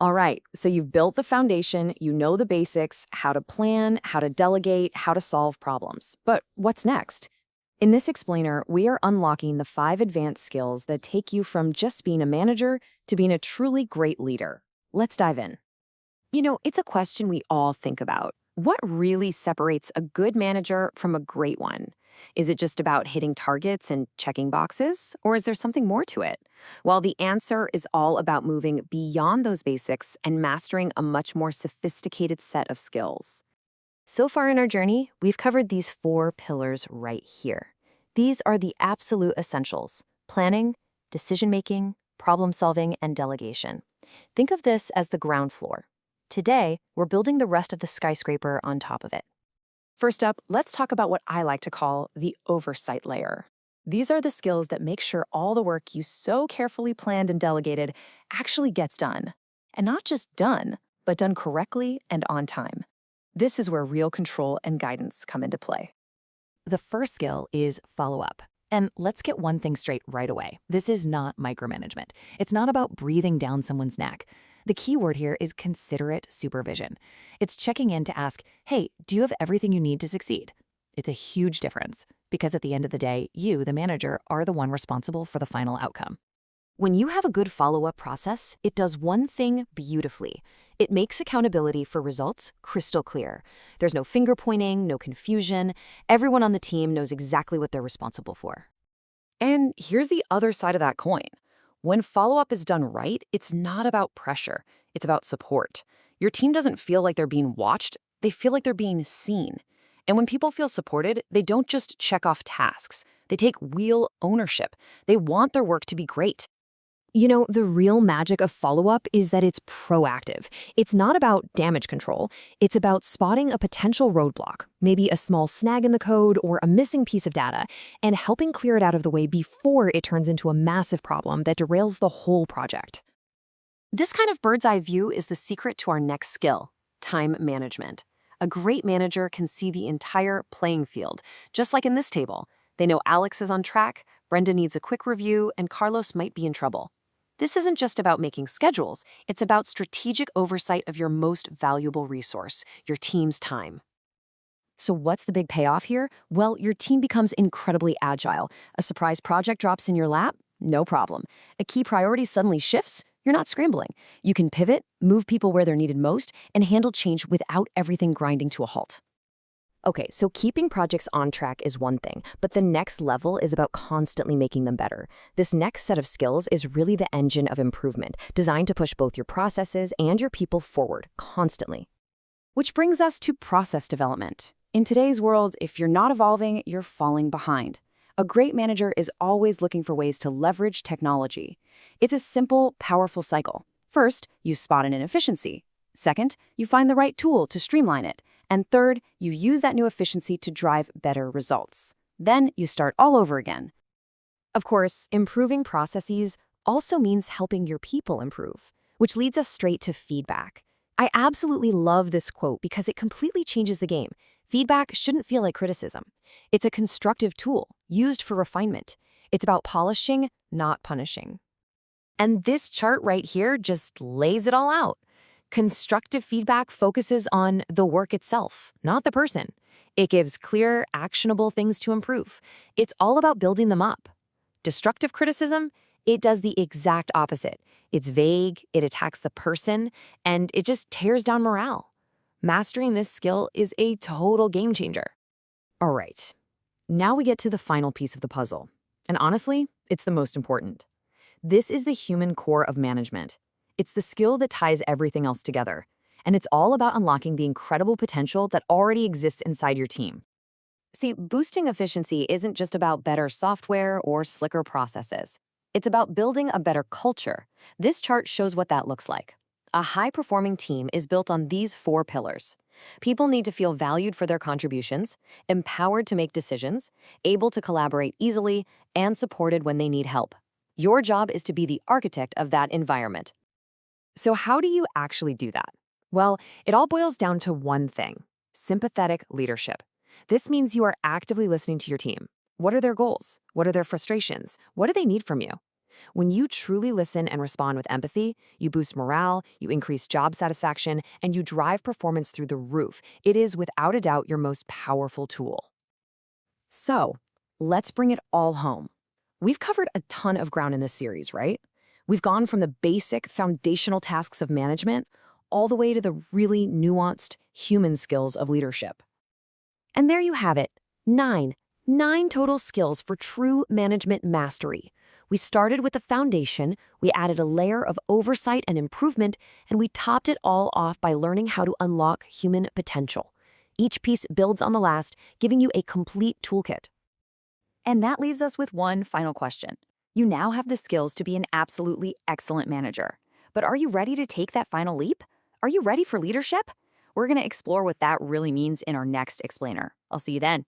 All right, so you've built the foundation, you know the basics, how to plan, how to delegate, how to solve problems. But what's next? In this explainer, we are unlocking the 5 advanced skills that take you from just being a manager to being a truly great leader. Let's dive in. It's a question we all think about. What really separates a good manager from a great one? Is it just about hitting targets and checking boxes, or is there something more to it? Well, the answer is all about moving beyond those basics and mastering a much more sophisticated set of skills. So far in our journey, we've covered these 4 pillars right here. These are the absolute essentials: planning, decision-making, problem-solving, and delegation. Think of this as the ground floor. Today, we're building the rest of the skyscraper on top of it. First up, let's talk about what I like to call the oversight layer. These are the skills that make sure all the work you so carefully planned and delegated actually gets done. And not just done, but done correctly and on time. This is where real control and guidance come into play. The first skill is follow-up. And let's get one thing straight right away. This is not micromanagement. It's not about breathing down someone's neck. The key word here is considerate supervision. It's checking in to ask, hey, do you have everything you need to succeed? It's a huge difference because at the end of the day, you, the manager, are the one responsible for the final outcome. When you have a good follow-up process, it does one thing beautifully. It makes accountability for results crystal clear. There's no finger pointing, no confusion. Everyone on the team knows exactly what they're responsible for. And here's the other side of that coin. When follow-up is done right, it's not about pressure. It's about support. Your team doesn't feel like they're being watched. They feel like they're being seen. And when people feel supported, they don't just check off tasks. They take real ownership. They want their work to be great. The real magic of follow-up is that it's proactive. It's not about damage control. It's about spotting a potential roadblock, maybe a small snag in the code or a missing piece of data, and helping clear it out of the way before it turns into a massive problem that derails the whole project. This kind of bird's-eye view is the secret to our next skill: time management. A great manager can see the entire playing field, just like in this table. They know Alex is on track, Brenda needs a quick review, and Carlos might be in trouble. This isn't just about making schedules, it's about strategic oversight of your most valuable resource, your team's time. So what's the big payoff here? Well, your team becomes incredibly agile. A surprise project drops in your lap? No problem. A key priority suddenly shifts? You're not scrambling. You can pivot, move people where they're needed most, and handle change without everything grinding to a halt. Okay, so keeping projects on track is one thing, but the next level is about constantly making them better. This next set of skills is really the engine of improvement, designed to push both your processes and your people forward constantly. Which brings us to process development. In today's world, if you're not evolving, you're falling behind. A great manager is always looking for ways to leverage technology. It's a simple, powerful cycle. First, you spot an inefficiency. Second, you find the right tool to streamline it. And third, you use that new efficiency to drive better results. Then you start all over again. Of course, improving processes also means helping your people improve, which leads us straight to feedback. I absolutely love this quote because it completely changes the game. Feedback shouldn't feel like criticism. It's a constructive tool used for refinement. It's about polishing, not punishing. And this chart right here just lays it all out. Constructive feedback focuses on the work itself, not the person. It gives clear, actionable things to improve. It's all about building them up. Destructive criticism, it does the exact opposite. It's vague, it attacks the person, and it just tears down morale. Mastering this skill is a total game changer. All right, now we get to the final piece of the puzzle. And honestly, it's the most important. This is the human core of management. It's the skill that ties everything else together, and it's all about unlocking the incredible potential that already exists inside your team. See, boosting efficiency isn't just about better software or slicker processes. It's about building a better culture. This chart shows what that looks like. A high-performing team is built on these 4 pillars. People need to feel valued for their contributions, empowered to make decisions, able to collaborate easily, and supported when they need help. Your job is to be the architect of that environment. So how do you actually do that? Well, it all boils down to one thing: sympathetic leadership. This means you are actively listening to your team. What are their goals? What are their frustrations? What do they need from you? When you truly listen and respond with empathy, you boost morale, you increase job satisfaction, and you drive performance through the roof. It is, without a doubt, your most powerful tool. So, let's bring it all home. We've covered a ton of ground in this series, right? We've gone from the basic foundational tasks of management all the way to the really nuanced human skills of leadership. And there you have it, nine total skills for true management mastery. We started with the foundation, we added a layer of oversight and improvement, and we topped it all off by learning how to unlock human potential. Each piece builds on the last, giving you a complete toolkit. And that leaves us with one final question. You now have the skills to be an absolutely excellent manager. But are you ready to take that final leap? Are you ready for leadership? We're going to explore what that really means in our next explainer. I'll see you then.